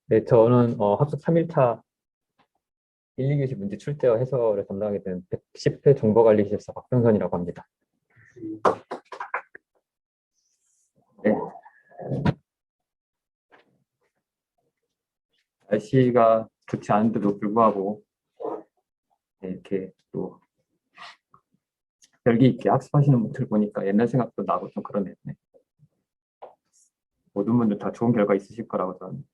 네, 저는 학습 3일차 1, 2교시 문제 출제와 해설을 담당하게 된 110회 정보관리실사 박병선이라고 합니다. 네, 날씨가 좋지 않은데도 불구하고 네, 이렇게 또 열기 있게 학습하시는 분들 보니까 옛날 생각도 나고 좀 그러네요. 네. 모든 분들 다 좋은 결과 있으실 거라고 저는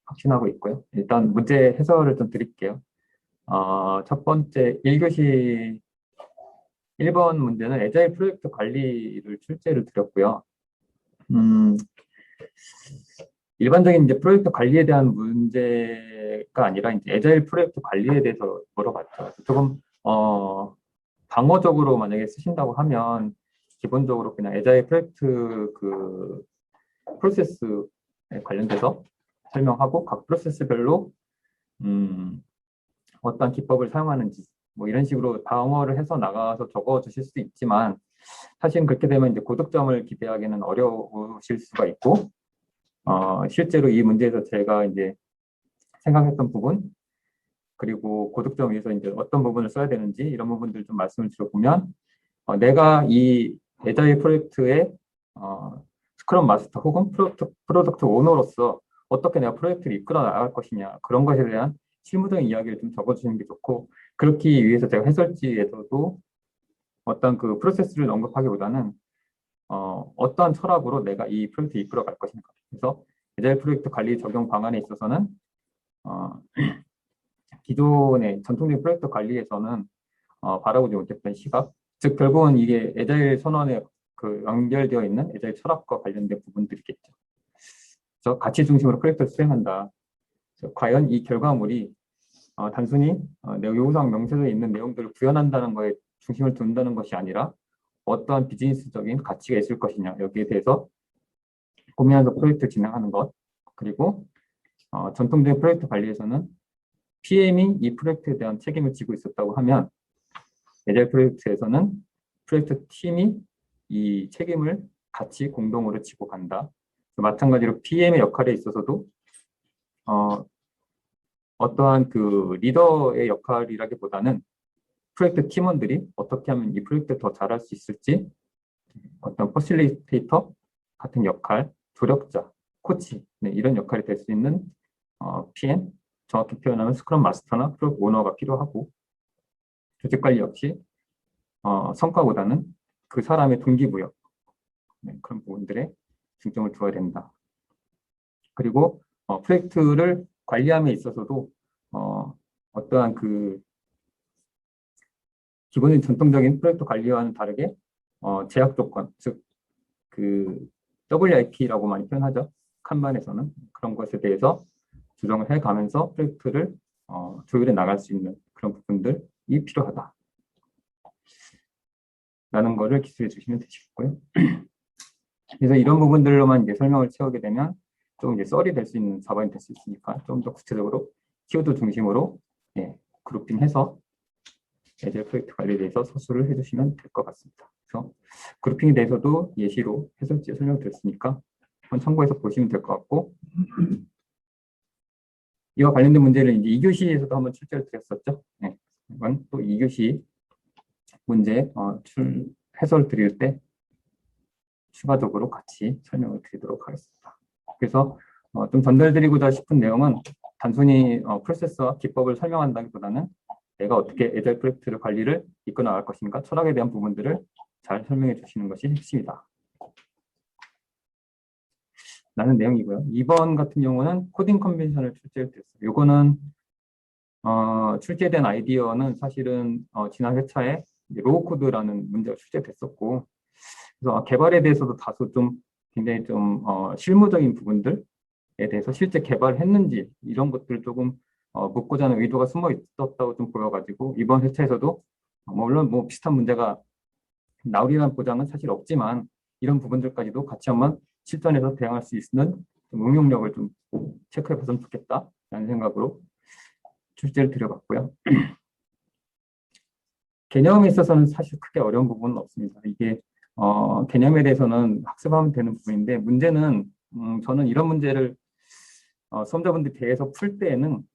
확신하고 있고요. 일단 문제 해설을 좀 드릴게요. 첫 번째 1교시 1번 문제는 애자일 프로젝트 관리를 출제를 드렸고요. 일반적인 이제 프로젝트 관리에 대한 문제가 아니라 이제 애자일 프로젝트 관리에 대해서 물어봤죠. 조금 방어적으로 만약에 쓰신다고 하면 기본적으로 그냥 애자일 프로젝트 그 프로세스에 관련돼서 설명하고 각 프로세스별로 어떤 기법을 사용하는지 뭐 이런 식으로 방어를 해서 나가서 적어 주실 수도 있지만 사실은 그렇게 되면 이제 고득점을 기대하기는 어려우실 수가 있고 실제로 이 문제에서 제가 이제 생각했던 부분, 그리고 고득점 위해서 이제 어떤 부분을 써야 되는지 이런 부분들 좀 말씀을 드려보면, 내가 이 애자일 프로젝트의 스크럼 마스터 혹은 프로덕트 오너로서 어떻게 내가 프로젝트를 이끌어 나갈 것이냐, 그런 것에 대한 실무적인 이야기를 좀 적어주시는 게 좋고, 그렇기 위해서 제가 해설지에서도 어떤 그 프로세스를 언급하기보다는 어떠한 철학으로 내가 이 프로젝트를 이끌어 갈 것인가. 그래서 애자일 프로젝트 관리 적용 방안에 있어서는 어, 기존의 전통적인 프로젝트 관리에서는 바라보지 못했던 시각, 즉 결국은 이게 애자일 선언에 그 연결되어 있는 애자일 철학과 관련된 부분들이겠죠. 그래서 가치 중심으로 프로젝트를 수행한다. 과연 이 결과물이 단순히 요구사항 명세서에 있는 내용들을 구현한다는 거에 중심을 둔다는 것이 아니라 어떠한 비즈니스적인 가치가 있을 것이냐, 여기에 대해서 고민하면서 프로젝트를 진행하는 것. 그리고 전통적인 프로젝트 관리에서는 PM이 이 프로젝트에 대한 책임을 지고 있었다고 하면 애자일 프로젝트에서는 프로젝트 팀이 이 책임을 같이 공동으로 지고 간다. 마찬가지로 PM의 역할에 있어서도 어떠한 그 리더의 역할이라기보다는 프로젝트 팀원들이 어떻게 하면 이 프로젝트를 더 잘할 수 있을지, 어떤 퍼실리테이터 같은 역할, 조력자, 코치, 네, 이런 역할이 될 수 있는 PM, 정확히 표현하면 스크럼 마스터나 프로젝트 오너가 필요하고, 조직 관리 역시 성과보다는 그 사람의 동기부여, 네, 그런 부분들에 중점을 두어야 된다. 그리고 프로젝트를 관리함에 있어서도 어떠한 그 기본적인 전통적인 프로젝트 관리와는 다르게 제약 조건, 즉 그 WIP라고 많이 표현하죠. 칸반에서는 그런 것에 대해서 조정을 해가면서 프로젝트를 조율해 나갈 수 있는 그런 부분들이 필요하다. 라는 거를 기술해 주시면 되시겠고요. 그래서 이런 부분들로만 이제 설명을 채우게 되면 좀 이제 썰이 될 수 있는 자반이 될 수 있으니까 좀 더 구체적으로 키워드 중심으로 그룹핑해서 애들 프로젝트 관리에 대해서 서술을 해주시면 될 것 같습니다. 그래서 그룹핑에 대해서도 예시로 해설지에 설명드렸으니까 한번 참고해서 보시면 될 것 같고, 이와 관련된 문제를 이제 2교시에서도 한번 출제를 드렸었죠. 네, 이건 또 2교시 문제 해설 드릴 때 추가적으로 같이 설명을 드리도록 하겠습니다. 그래서 좀 전달드리고자 싶은 내용은 단순히 프로세스와 기법을 설명한다기보다는 내가 어떻게 애자일 프로젝트를 관리를 이끌어 나갈 것인가, 철학에 대한 부분들을 잘 설명해 주시는 것이 핵심이다 라는 내용이고요. 2번 같은 경우는 코딩 컨벤션을 출제를 드렸어요. 이거는 출제된 아이디어는 사실은 지난 회차에 로우 코드라는 문제가 출제됐었고, 그래서 개발에 대해서도 다소 좀 굉장히 좀 실무적인 부분들에 대해서 실제 개발했는지 이런 것들 조금 묻고자 하는 의도가 숨어 있었다고 좀 보여가지고, 이번 회차에서도 물론 뭐 비슷한 문제가 나오리라는 보장은 사실 없지만 이런 부분들까지도 같이 한번 실전에서 대응할 수 있는 응용력을 좀 체크해 봤으면 좋겠다라는 생각으로 출제를 드려봤고요. 개념에 있어서는 사실 크게 어려운 부분은 없습니다. 이게 개념에 대해서는 학습하면 되는 부분인데, 문제는 저는 이런 문제를 수험자분들 대해서 풀 때에는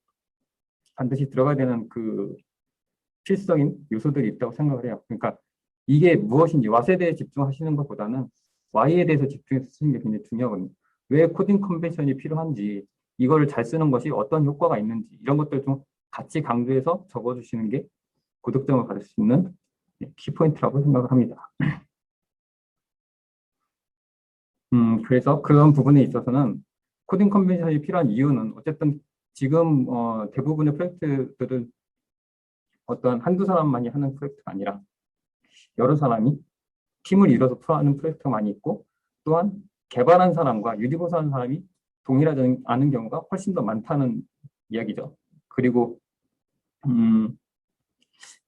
반드시 들어가야 되는 그 필수적인 요소들이 있다고 생각을 해요. 그러니까 이게 무엇인지 왓에 대해 집중하시는 것보다는 Y에 대해서 집중해서 쓰는 게 굉장히 중요하거든요. 왜 코딩 컨벤션이 필요한지, 이거를 잘 쓰는 것이 어떤 효과가 있는지, 이런 것들 좀 같이 강조해서 적어주시는 게 고득점을 받을 수 있는 키포인트라고 생각을 합니다. 그래서 그런 부분에 있어서는 코딩 컨벤션이 필요한 이유는 어쨌든 지금 대부분의 프로젝트들은 어떤 한두 사람만이 하는 프로젝트가 아니라 여러 사람이 팀을 이뤄서 하는 프로젝트가 많이 있고, 또한 개발한 사람과 유디보스하는 사람이 동일하지 않은 경우가 훨씬 더 많다는 이야기죠. 그리고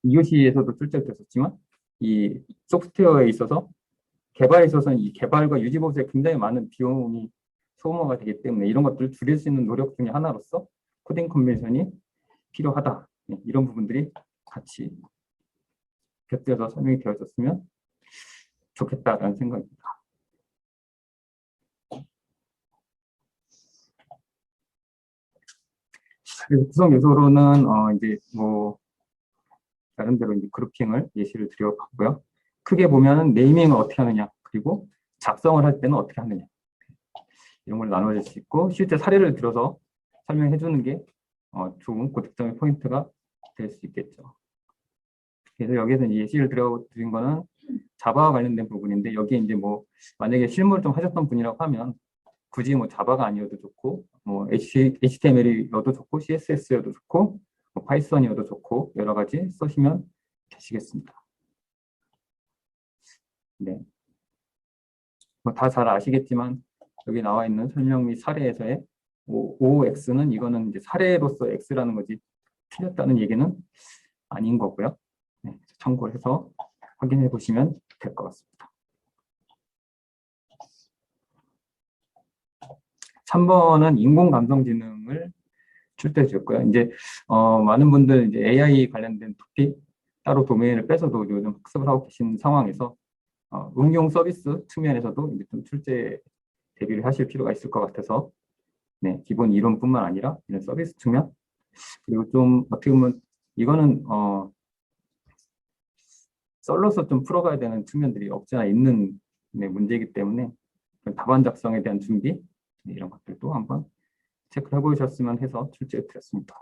EOC에서도 출제가 됐었지만 이 소프트웨어에 있어서 개발에 있어서는 이 개발과 유지보수에 굉장히 많은 비용이 소모가 되기 때문에 이런 것들을 줄일 수 있는 노력 중에 하나로서 코딩 컨벤션이 필요하다. 이런 부분들이 같이 곁들여서 설명이 되어졌으면 좋겠다라는 생각입니다. 그래서 구성 요소로는 이제 뭐 나름대로 이제 그룹핑을 예시를 드려봤고요. 크게 보면은 네이밍을 어떻게 하느냐, 그리고 작성을 할 때는 어떻게 하느냐, 이런 걸 나눠질 수 있고, 실제 사례를 들어서 설명해 주는 게 좋은 고득점의 포인트가 될 수 있겠죠. 그래서 여기서 예시를 드린 거는 자바와 관련된 부분인데, 여기에 이제 뭐 만약에 실무를 좀 하셨던 분이라고 하면 굳이 뭐 자바가 아니어도 좋고, 뭐 HTML이어도 좋고, CSS여도 좋고, 뭐 파이썬이어도 좋고, 여러 가지 쓰시면 되시겠습니다. 네. 뭐 다 잘 아시겠지만 여기 나와 있는 설명 및 사례에서의 OX는 이거는 이제 사례로서 X라는 거지 틀렸다는 얘기는 아닌 거고요. 네, 참고해서 확인해 보시면 될 것 같습니다. 3번은 인공감성지능을 출제해 주셨고요. 이제 많은 분들 이제 AI 관련된 토픽 따로 도메인을 빼서도 요즘 학습을 하고 계신 상황에서 응용 서비스 측면에서도 이제 좀 출제 대비를 하실 필요가 있을 것 같아서, 네, 기본 이론뿐만 아니라 이런 서비스 측면, 그리고 좀 어떻게 보면 이거는 썰로서 좀 풀어가야 되는 측면들이 없지 않아 있는 문제이기 때문에 답안 작성에 대한 준비, 이런 것들도 한번 체크해 보셨으면 해서 출제해 드렸습니다.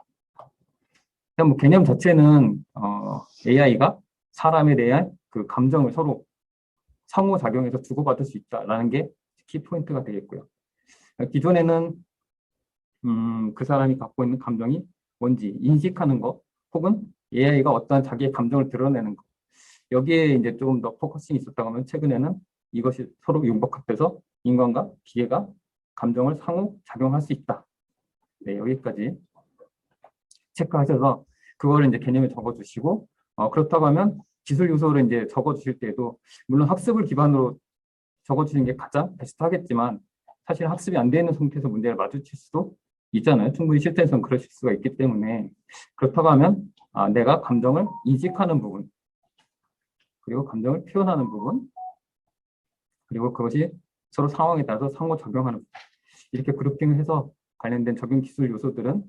뭐 개념 자체는 AI가 사람에 대한 그 감정을 서로 상호작용해서 주고받을 수 있다라는 게 키포인트가 되겠고요. 기존에는 그 사람이 갖고 있는 감정이 뭔지 인식하는 것, 혹은 AI가 어떤 자기의 감정을 드러내는 것, 여기에 이제 조금 더 포커싱이 있었다고 하면 최근에는 이것이 서로 융복합돼서 인간과 기계가 감정을 상호작용할 수 있다. 네, 여기까지 체크하셔서 그거를 이제 개념에 적어주시고, 그렇다고 하면 기술 요소를 이제 적어주실 때도 물론 학습을 기반으로 적어주시는 게 가장 베스트하겠지만, 사실 학습이 안 되는 상태에서 문제를 마주칠 수도 있잖아요. 충분히 실전에서는 그러실 수가 있기 때문에, 그렇다고 하면 내가 감정을 인식하는 부분, 그리고 감정을 표현하는 부분, 그리고 그것이 서로 상황에 따라서 상호작용하는 부분, 이렇게 그룹핑을 해서 관련된 적용 기술 요소들은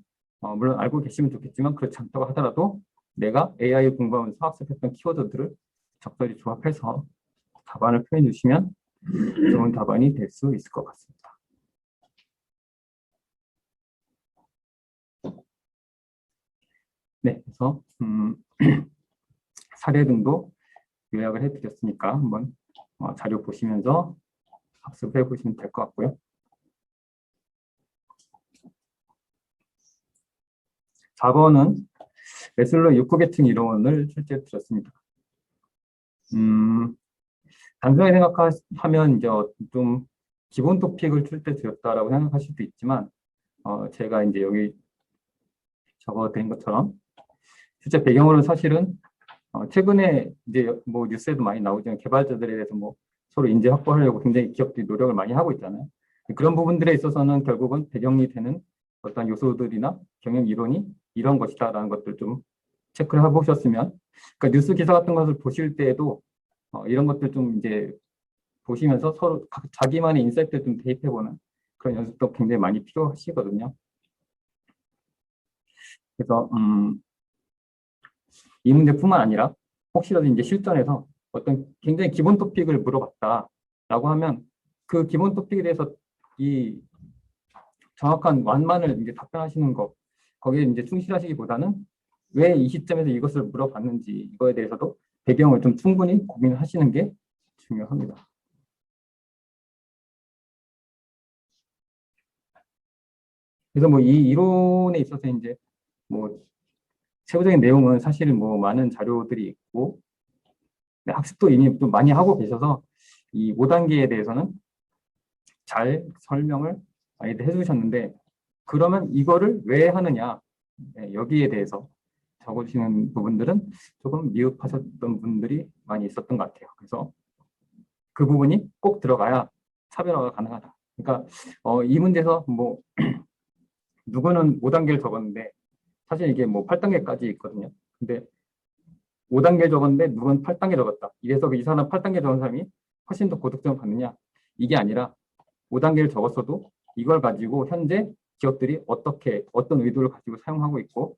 물론 알고 계시면 좋겠지만 그렇지 않다고 하더라도 내가 AI 공부하면서 학습했던 키워드들을 적절히 조합해서 답안을 표현해 주시면 좋은 답안이 될 수 있을 것 같습니다. 네, 그래서 사례 등도 요약을 해드렸으니까 한번 자료 보시면서 학습해 보시면 될 것 같고요. 4번은 메슬로 6구 계층 이론을 출제해 드렸습니다. 단순하게 생각하면 이제 좀 기본 토픽을 출제 드렸다라고 생각하실 수도 있지만, 제가 이제 여기 적어드린 것처럼 실제 배경으로 사실은 최근에 이제 뭐 뉴스에도 많이 나오지만 개발자들에 대해서 뭐 서로 인재 확보하려고 굉장히 기업들이 노력을 많이 하고 있잖아요. 그런 부분들에 있어서는 결국은 배경이 되는 어떤 요소들이나 경영 이론이 이런 것이다라는 것들 좀 체크를 해보셨으면, 그러니까 뉴스 기사 같은 것을 보실 때에도 이런 것들 좀 이제 보시면서 서로 자기만의 인사이트를 좀 대입해보는 그런 연습도 굉장히 많이 필요하시거든요. 그래서 이 문제뿐만 아니라 혹시라도 이제 실전에서 어떤 굉장히 기본 토픽을 물어봤다라고 하면 그 기본 토픽에 대해서 이 정확한 완만을 이제 답변하시는 거 거기에 이제 충실하시기보다는 왜 이 시점에서 이것을 물어봤는지 이거에 대해서도 배경을 좀 충분히 고민하시는 게 중요합니다. 그래서 뭐 이 이론에 있어서 이제 뭐 세부적인 내용은 사실은 뭐 많은 자료들이 있고 학습도 이미 또 많이 하고 계셔서 이 5단계에 대해서는 잘 설명을 많이들 해주셨는데 그러면 이거를 왜 하느냐 여기에 대해서 적어주시는 부분들은 조금 미흡하셨던 분들이 많이 있었던 것 같아요. 그래서 그 부분이 꼭 들어가야 차별화가 가능하다. 그러니까 이 문제에서 뭐 누구는 5단계를 적었는데 사실 이게 뭐 8단계까지 있거든요. 근데 5단계 적었는데 누군 8단계 적었다. 이래서 이 사람 8단계 적은 사람이 훨씬 더 고득점을 받느냐? 이게 아니라 5단계를 적었어도 이걸 가지고 현재 기업들이 어떻게 어떤 의도를 가지고 사용하고 있고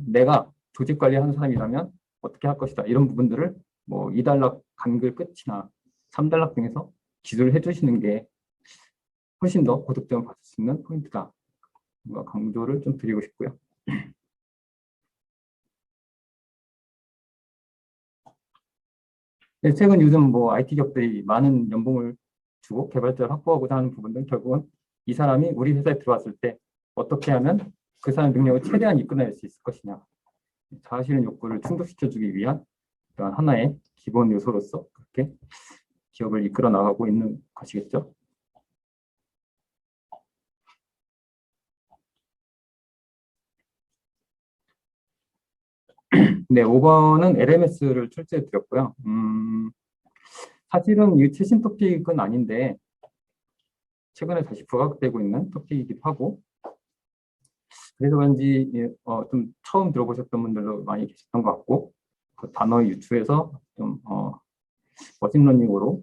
내가 조직 관리하는 사람이라면 어떻게 할 것이다. 이런 부분들을 뭐 2단락 간글 끝이나 3단락 등에서 기술을 해주시는 게 훨씬 더 고득점을 받을 수 있는 포인트다. 강조를 좀 드리고 싶고요. 최근 요즘 뭐 IT 기업들이 많은 연봉을 주고 개발자를 확보하고자 하는 부분들은 결국은 이 사람이 우리 회사에 들어왔을 때 어떻게 하면 그 사람 능력을 최대한 이끌어낼 수 있을 것이냐. 자아 실현 욕구를 충족시켜주기 위한 그런 하나의 기본 요소로서 그렇게 기업을 이끌어 나가고 있는 것이겠죠. 네, 5번은 LMS를 출제해 드렸고요. 사실은 이 최신 토픽은 아닌데 최근에 다시 부각되고 있는 토픽이기도 하고 그래서 그런지 좀 처음 들어보셨던 분들도 많이 계셨던 것 같고 그 단어 유추해서 좀 머신러닝으로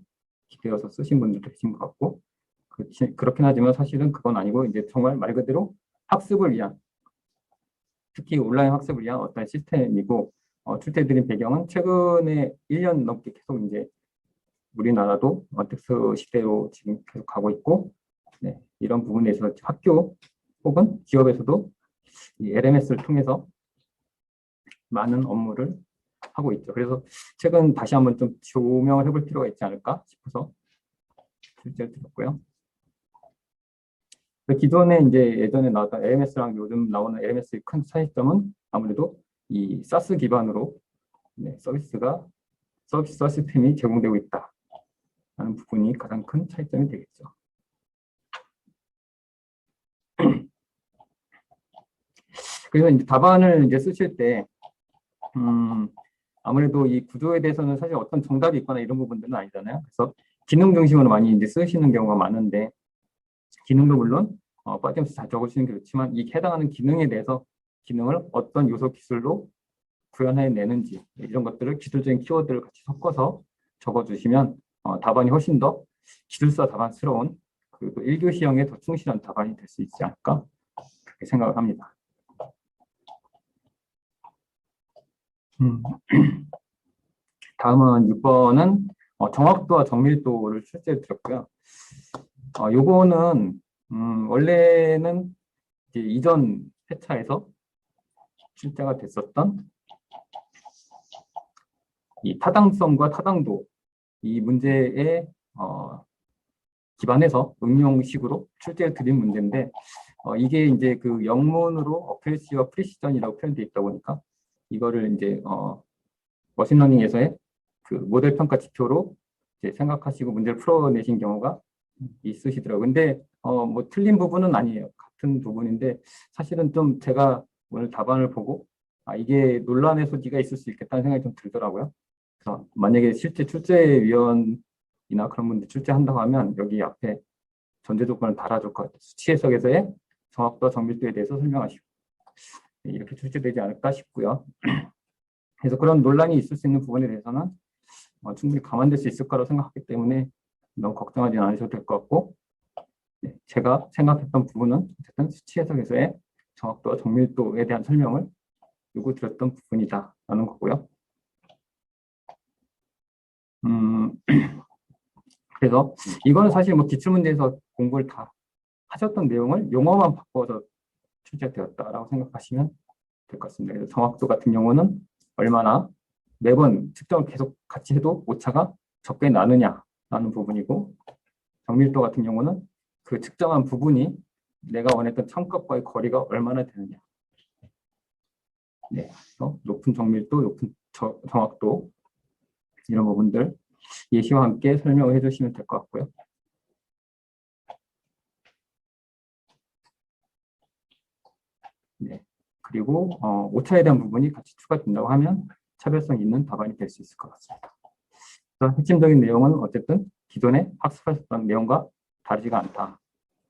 기대어서 쓰신 분들도 계신 것 같고 그렇긴 하지만 사실은 그건 아니고 이제 정말 말 그대로 학습을 위한 특히 온라인 학습을 위한 어떤 시스템이고 출제드린 배경은 최근에 1년 넘게 계속 이제 우리나라도 원텍스 시대로 지금 계속 가고 있고 네, 이런 부분에서 학교 혹은 기업에서도 이 LMS를 통해서 많은 업무를 하고 있죠. 그래서 최근 다시 한번 좀 조명을 해볼 필요가 있지 않을까 싶어서 출제를 드렸고요. 기존에 이제 예전에 나왔던 LMS랑 요즘 나오는 LMS의 큰 차이점은 아무래도 이 사스 기반으로 네, 서비스 시스템이 제공되고 있다 하는 부분이 가장 큰 차이점이 되겠죠. 그래서 이제 답안을 이제 쓰실 때 아무래도 이 구조에 대해서는 사실 어떤 정답이 있거나 이런 부분들은 아니잖아요. 그래서 기능 중심으로 많이 이제 쓰시는 경우가 많은데 기능도 물론 빠짐없이 잘 적어주시는 게 좋지만 이 해당하는 기능에 대해서 기능을 어떤 요소 기술로 구현해내는지 이런 것들을 기술적인 키워드를 같이 섞어서 적어주시면 답안이 훨씬 더 기술사 답안스러운 그리고 1교시형에 더 충실한 답안이 될 수 있지 않을까 그렇게 생각을 합니다. 다음은 6번은 정확도와 정밀도를 출제해 드렸고요. 요거는 원래는 이제 이전 회차에서 출제가 됐었던 이 타당성과 타당도 이 문제에 기반해서 응용식으로 출제를 드린 문제인데 이게 이제 그 영문으로 어큐레시와 프리시전이라고 표현되어 있다 보니까 이거를 이제 머신러닝에서의 그 모델 평가 지표로 이제 생각하시고 문제를 풀어내신 경우가 있으시더라고요. 근데 뭐 틀린 부분은 아니에요. 같은 부분인데 사실은 좀 제가 오늘 답안을 보고 이게 논란의 소지가 있을 수 있겠다는 생각이 좀 들더라고요. 그래서 만약에 실제 출제위원이나 그런 분들 출제한다고 하면 여기 앞에 전제 조건을 달아줄 것 같아요. 수치 해석에서의 정확도와 정밀도에 대해서 설명하시고 이렇게 출제되지 않을까 싶고요. 그래서 그런 논란이 있을 수 있는 부분에 대해서는 충분히 감안될 수 있을 거라고 생각하기 때문에 너무 걱정하지 않으셔도 될 것 같고 제가 생각했던 부분은 어쨌든 수치 해석에서의 정확도와 정밀도에 대한 설명을 요구드렸던 부분이다라는 거고요. 그래서 이거는 사실 뭐 기출문제에서 공부를 다 하셨던 내용을 용어만 바꿔서 출제되었다라고 생각하시면 될 것 같습니다. 그래서 정확도 같은 경우는 얼마나 매번 측정을 계속 같이 해도 오차가 적게 나느냐라는 부분이고, 정밀도 같은 경우는 그 측정한 부분이 내가 원했던 참값과의 거리가 얼마나 되느냐. 네, 그래서 높은 정밀도, 높은 정확도 이런 부분들 예시와 함께 설명을 해주시면 될 것 같고요. 네, 그리고 오차에 대한 부분이 같이 추가된다고 하면 차별성 있는 답안이 될 수 있을 것 같습니다. 핵심적인 내용은 어쨌든 기존에 학습하셨던 내용과 다르지가 않다.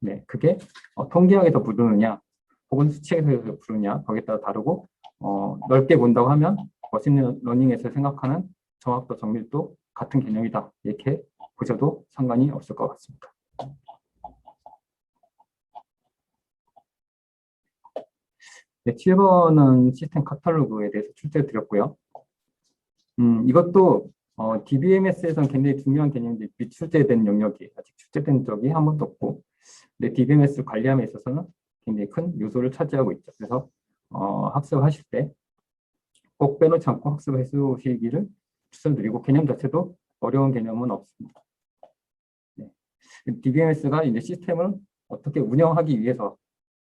네, 그게 통계학에서 부르느냐 혹은 수치에서 부르느냐 거기에 따라 다르고, 넓게 본다고 하면 머신러닝에서 생각하는 정확도, 정밀도 같은 개념이다. 이렇게 보셔도 상관이 없을 것 같습니다. 네, 7번은 시스템 카탈로그에 대해서 출제를 드렸고요. 이것도 DBMS에서는 굉장히 중요한 개념인데 미출제된 영역이 아직 출제된 적이 한 번도 없고, 근데 DBMS를 관리함에 있어서는 굉장히 큰 요소를 차지하고 있죠. 그래서 학습하실 때 꼭 빼놓지 않고 학습을 해주시기를 추천드리고, 개념 자체도 어려운 개념은 없습니다. 네. DBMS가 이제 시스템을 어떻게 운영하기 위해서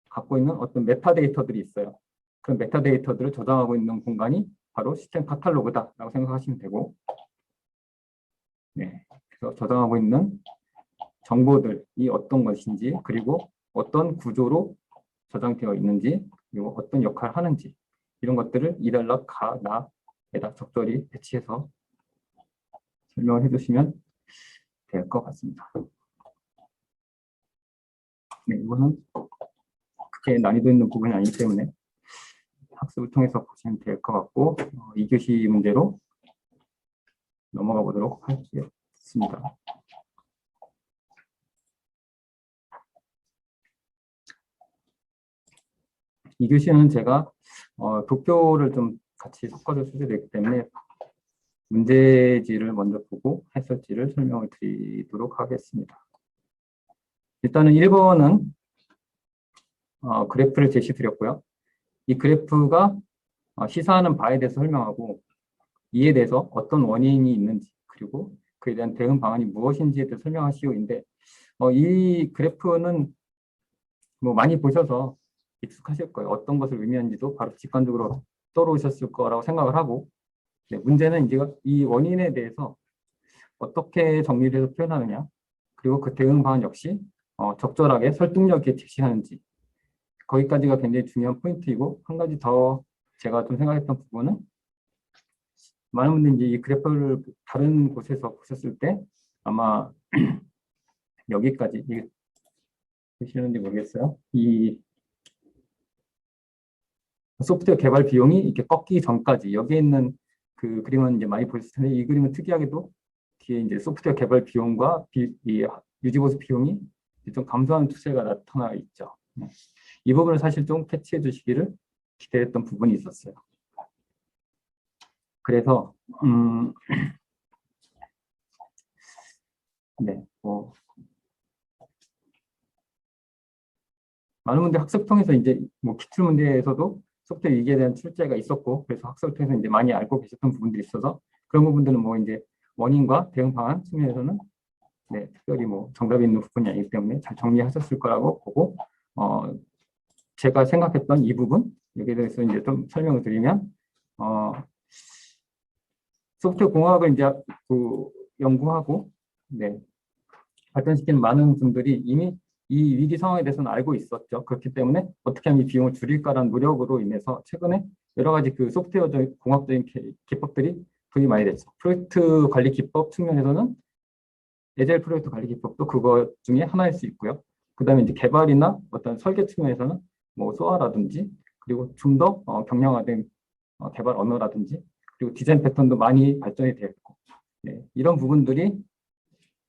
갖고 있는 어떤 메타데이터들이 있어요. 그런 메타데이터들을 저장하고 있는 공간이 바로 시스템 카탈로그다라고 생각하시면 되고, 네. 그래서 저장하고 있는 정보들이 어떤 것인지, 그리고 어떤 구조로 저장되어 있는지, 그리고 어떤 역할을 하는지, 이런 것들을 이달락 가, 나에다 적절히 배치해서 설명을 해주시면 될 것 같습니다. 네, 이거는 그렇게 난이도 있는 부분이 아니기 때문에 학습을 통해서 보시면 될 것 같고, 2교시 문제로 넘어가 보도록 하겠습니다. 이 교시는 제가 도표를 좀 같이 섞어서 출제되기 때문에 문제지를 먼저 보고 해설지를 설명을 드리도록 하겠습니다. 일단은 1번은 그래프를 제시드렸고요. 이 그래프가 시사하는 바에 대해서 설명하고, 이에 대해서 어떤 원인이 있는지, 그리고 그에 대한 대응 방안이 무엇인지에 대해 설명하시오인데, 이 그래프는 뭐 많이 보셔서 익숙하실 거예요. 어떤 것을 의미하는지도 바로 직관적으로 떠오르셨을 거라고 생각을 하고, 네, 문제는 이제 이 원인에 대해서 어떻게 정리를 해서 표현하느냐, 그리고 그 대응 방안 역시 적절하게 설득력 있게 제시하는지, 거기까지가 굉장히 중요한 포인트이고, 한 가지 더 제가 좀 생각했던 부분은, 많은 분들이 이제 이 그래프를 다른 곳에서 보셨을 때 아마 여기까지 이게 보시는지 모르겠어요. 이 소프트웨어 개발 비용이 이렇게 꺾이기 전까지 여기에 있는 그 그림은 이제 많이 보셨을 텐데, 이 그림은 특이하게도 뒤에 이제 소프트웨어 개발 비용과 이 유지보수 비용이 좀 감소하는 추세가 나타나 있죠. 이 부분을 사실 좀 캐치해 주시기를 기대했던 부분이 있었어요. 그래서 네, 많은 분들 학습 통해서 이제 뭐 기출 문제에서도 소프트웨어 위기에 대한 출제가 있었고, 그래서 학습을 통해서 이제 많이 알고 계셨던 부분들이 있어서, 그런 부분들은 뭐 이제 원인과 대응 방안 측면에서는 네, 특별히 뭐 정답이 있는 부분이 아니기 때문에 잘 정리하셨을 거라고 보고, 제가 생각했던 이 부분, 여기에 대해서 이제 좀 설명을 드리면, 소프트웨어 공학을 이제 연구하고, 네, 발전시키는 많은 분들이 이미 이 위기 상황에 대해서는 알고 있었죠. 그렇기 때문에 어떻게 하면 이 비용을 줄일까라는 노력으로 인해서 최근에 여러 가지 그 소프트웨어적 공학적인 기법들이 도입이 많이 됐죠. 프로젝트 관리 기법 측면에서는 에자일 프로젝트 관리 기법도 그거 중에 하나일 수 있고요. 그다음에 이제 개발이나 어떤 설계 측면에서는 뭐 소아라든지, 그리고 좀 더 경량화된 개발 언어라든지, 그리고 디자인 패턴도 많이 발전이 되어 있고, 네, 이런 부분들이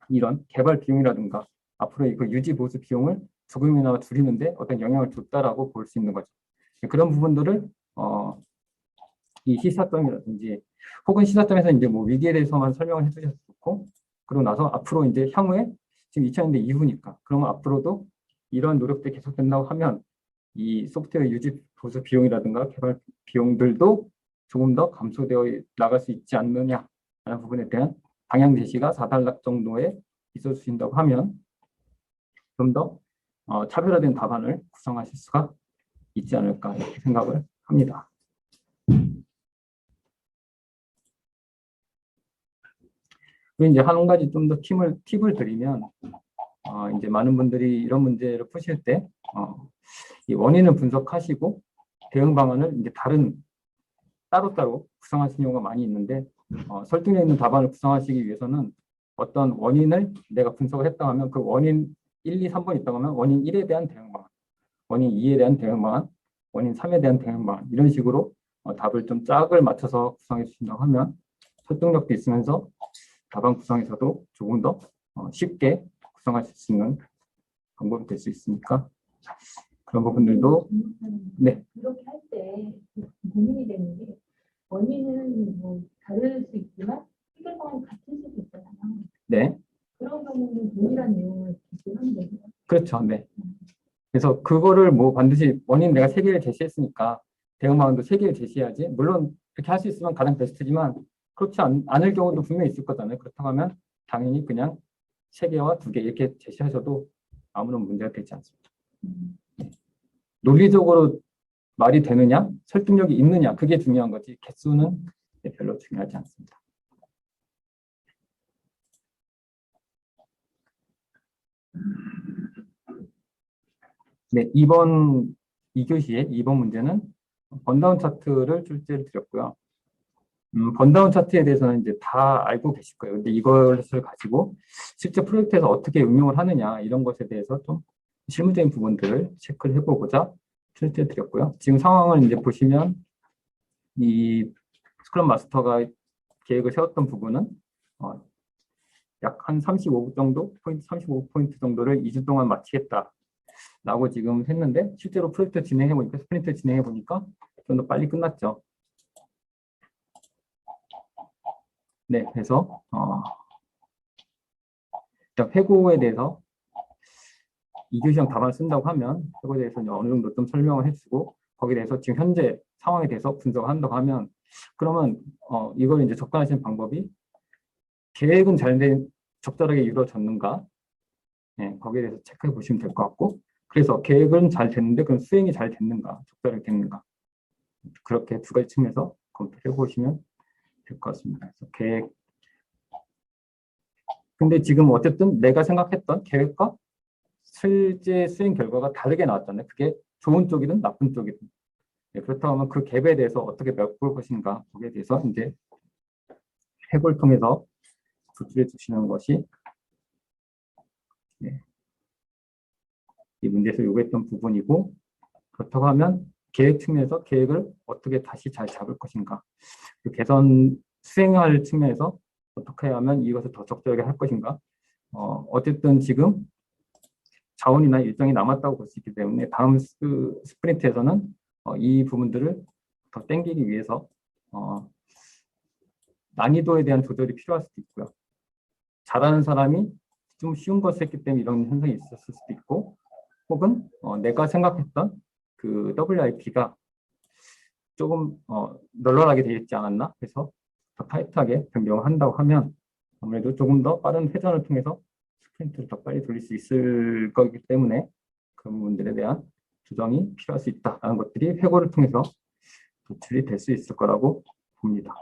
이런 개발 비용이라든가 앞으로 그 유지 보수 비용을 죽음이나 줄이는데 어떤 영향을 줬다라고 볼 수 있는 거죠. 그런 부분들을 이 시사점이라든지 혹은 시사점에서 이제 뭐 위기에 대해서만 설명을 해주셔도 좋고, 그러고 나서 앞으로 이제 향후에 지금 2000년대 이후니까 그러면 앞으로도 이런 노력들이 계속된다고 하면 이 소프트웨어 유지 보수 비용이라든가 개발 비용들도 조금 더 감소되어 나갈 수 있지 않느냐라는 부분에 대한 방향 제시가 4단락 정도에 있어 주신다고 하면 좀 더 차별화된 답안을 구성하실 수가 있지 않을까 이렇게 생각을 합니다. 그리고 이제 한 가지 좀 더 팁을 드리면, 이제 많은 분들이 이런 문제를 푸실 때, 이 원인을 분석하시고 대응 방안을 이제 따로따로 구성하시는 경우가 많이 있는데, 설득력 있는 답안을 구성하시기 위해서는 어떤 원인을 내가 분석을 했다 하면 그 원인 1, 2, 3번 있다고 하면 원인 1에 대한 대응 방안, 원인 2에 대한 대응 방안, 원인 3에 대한 대응 방안, 이런 식으로 답을 좀 짝을 맞춰서 구성해 주신다고 하면 설득력도 있으면서 답안 구성에서도 조금 더 쉽게 구성하실 수 있는 방법이 될 수 있으니까 그런 부분들도. 네. 그렇게 할 때 고민이 되는 게 원인은 뭐 다를 수 있지만 해결 방안이 같을 수도 있잖아요. 네. 그런 경우는 동일한 내용을 기술하면 되죠. 그렇죠. 네. 그래서 그거를 뭐 반드시 원인 내가 3개를 제시했으니까 대응 방안도 3개를 제시해야지. 물론 그렇게 할 수 있으면 가장 베스트지만 그렇지 않을 경우도 분명히 있을 거잖아요. 그렇다고 하면 당연히 그냥 3개와 2개 이렇게 제시하셔도 아무런 문제가 되지 않습니다. 논리적으로 말이 되느냐, 설득력이 있느냐, 그게 중요한 거지 개수는 별로 중요하지 않습니다. 네, 2교시의 2번 문제는 번다운 차트를 출제를 드렸고요. 번다운 차트에 대해서는 이제 다 알고 계실 거예요. 근데 이것을 가지고 실제 프로젝트에서 어떻게 응용을 하느냐 이런 것에 대해서 좀 실무적인 부분들을 체크를 해보고자 출제 드렸고요. 지금 상황을 이제 보시면 이 스크럼 마스터가 계획을 세웠던 부분은 약 한 35포인트 정도를 2주 동안 마치겠다라고 지금 했는데 실제로 프로젝트 진행해보니까 스프린트 진행해보니까 좀 더 빨리 끝났죠. 네, 그래서 회고에 대해서 2교시형 답안을 쓴다고 하면 회고에 대해서 어느 정도 좀 설명을 해주고 거기에 대해서 지금 현재 상황에 대해서 분석을 한다고 하면 그러면 이걸 이제 접근하시는 방법이 계획은 적절하게 이루어졌는가, 네, 거기에 대해서 체크해 보시면 될 것 같고, 그래서 계획은 잘 됐는데 그럼 수행이 잘 됐는가, 적절하게 됐는가, 그렇게 두 가지 측면에서 검토해 보시면 될 것 같습니다. 그래서 근데 지금 어쨌든 내가 생각했던 계획과 실제 수행 결과가 다르게 나왔잖아요. 그게 좋은 쪽이든 나쁜 쪽이든. 네, 그렇다고 하면 그 갭에 대해서 어떻게 메꿀 것인가, 거기에 대해서 이제 해고를 통해서 조출해 주시는 것이, 네, 이 문제에서 요구했던 부분이고, 그렇다고 하면 계획 측면에서 계획을 어떻게 다시 잘 잡을 것인가, 그 개선 수행할 측면에서 어떻게 하면 이것을 더 적절하게 할 것인가. 어쨌든 지금 자원이나 일정이 남았다고 볼 수 있기 때문에 다음 스프린트에서는 이 부분들을 더 땡기기 위해서 난이도에 대한 조절이 필요할 수도 있고요. 잘하는 사람이 좀 쉬운 것을 했기 때문에 이런 현상이 있었을 수도 있고, 혹은 내가 생각했던 그 WIP가 조금 널널하게 되어 있지 않았나, 그래서 더 타이트하게 변경을 한다고 하면 아무래도 조금 더 빠른 회전을 통해서 스프린트를 더 빨리 돌릴 수 있을 거기 때문에 그런 부분들에 대한 조정이 필요할 수 있다는 것들이 회고를 통해서 도출이 될 수 있을 거라고 봅니다.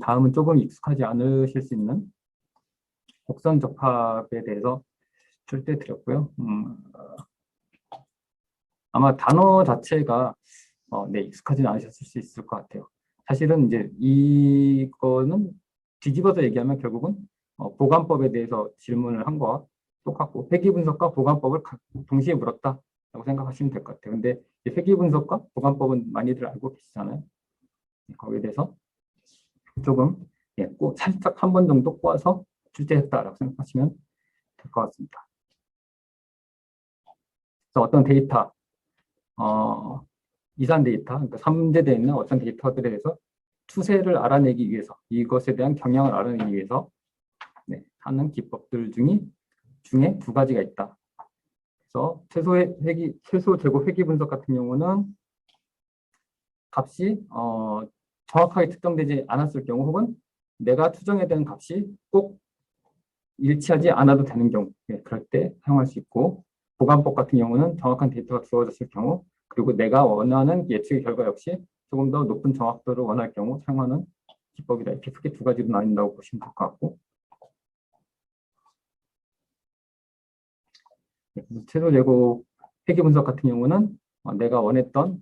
다음은 조금 익숙하지 않으실 수 있는 곡선 접합에 대해서 출제 드렸고요. 아마 단어 자체가 네, 익숙하지는 않으셨을 수 있을 것 같아요. 사실은 이제 이거는 뒤집어서 얘기하면 결국은 보관법에 대해서 질문을 한 거와 똑같고 회귀 분석과 보관법을 동시에 물었다라고 생각하시면 될 것 같아요. 근데 회귀 분석과 보관법은 많이들 알고 계시잖아요. 거기에 대해서 조금 예, 꼭 살짝 한 번 정도 꼬아서 출제했다라고 생각하시면 될 것 같습니다. 그래서 어떤 데이터, 이산 데이터, 그러니까 삼재되어 있는 어떤 데이터들에 대해서 추세를 알아내기 위해서, 이것에 대한 경향을 알아내기 위해서 네, 하는 기법들 중에 두 가지가 있다. 그래서 최소 제곱 회귀 분석 같은 경우는 값이 정확하게 특정되지 않았을 경우, 혹은 내가 추정해야 되는 값이 꼭 일치하지 않아도 되는 경우, 네, 그럴 때 사용할 수 있고, 보관법 같은 경우는 정확한 데이터가 주어졌을 경우, 그리고 내가 원하는 예측의 결과 역시 조금 더 높은 정확도를 원할 경우 사용하는 기법이다. 이렇게 크게 두 가지로 나뉜다고 보시면 될 것 같고, 최소 제곱 회귀 분석 같은 경우는 내가 원했던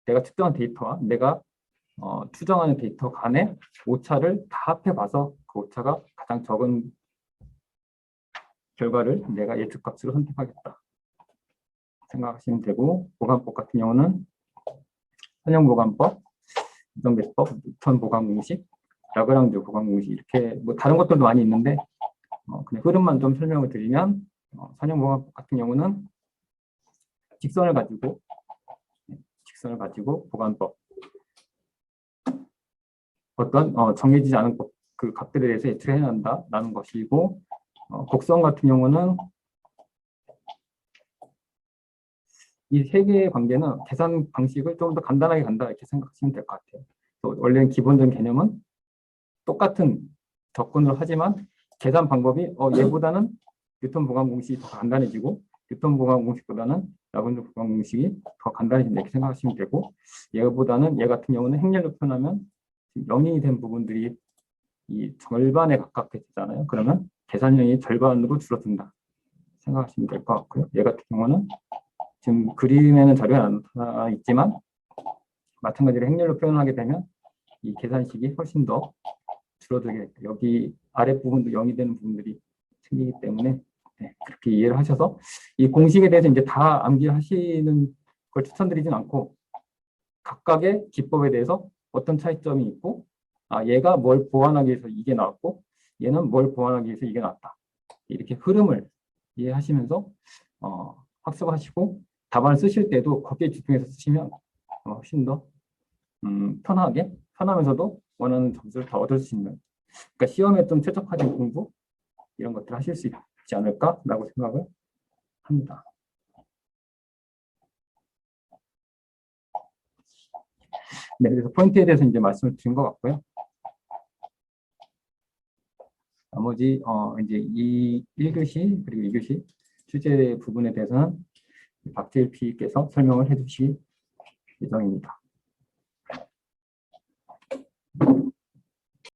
내가 측정한 데이터와 내가 추정하는 데이터 간의 오차를 다 합해봐서 그 오차가 가장 적은 결과를 내가 예측값으로 선택하겠다 생각하시면 되고, 보관법 같은 경우는 선형보관법, 이정배법, 뉴턴 보관공식, 라그랑주 보관공식, 이렇게 뭐 다른 것들도 많이 있는데 그냥 흐름만 좀 설명을 드리면, 선형보관법 같은 경우는 직선을 가지고 보관법, 어떤 정해지지 않은 그 값들에 대해서 예측을 해야 한다라는 것이고, 곡선 같은 경우는 이 세 개의 관계는 계산 방식을 좀 더 간단하게 간다 이렇게 생각하시면 될 것 같아요. 원래는 기본적인 개념은 똑같은 접근을 하지만 계산 방법이 얘보다는 뉴턴 보관 공식이 더 간단해지고, 뉴턴 보관 공식보다는 라그랑주 보관 공식이 더 간단해진다 이렇게 생각하시면 되고, 얘 같은 경우는 행렬로 표현하면 0이 된 부분들이 이 절반에 가깝게 되잖아요. 그러면 계산량이 절반으로 줄어든다 생각하시면 될 것 같고요. 얘 같은 경우는 지금 그림에는 자료가 안 나와 있지만 마찬가지로 행렬로 표현하게 되면 이 계산식이 훨씬 더 줄어들게 돼요. 여기 아랫부분도 0이 되는 부분들이 생기기 때문에 네, 그렇게 이해를 하셔서 이 공식에 대해서 이제 다 암기하시는 걸 추천드리진 않고, 각각의 기법에 대해서 어떤 차이점이 있고, 얘가 뭘 보완하기 위해서 이게 나왔고 얘는 뭘 보완하기 위해서 이게 나왔다, 이렇게 흐름을 이해하시면서 학습하시고 답안을 쓰실 때도 거기에 집중해서 쓰시면 훨씬 더 편하면서도 원하는 점수를 더 얻을 수 있는, 그러니까 시험에 좀 최적화된 공부 이런 것들 하실 수 있지 않을까라고 생각을 합니다. 네, 그래서 포인트에 대해서 이제 말씀을 드린 것 같고요. 나머지 이제 이 1교시 그리고 2교시 출제 부분에 대해서는 박재일 PE께서 설명을 해주실 예정입니다.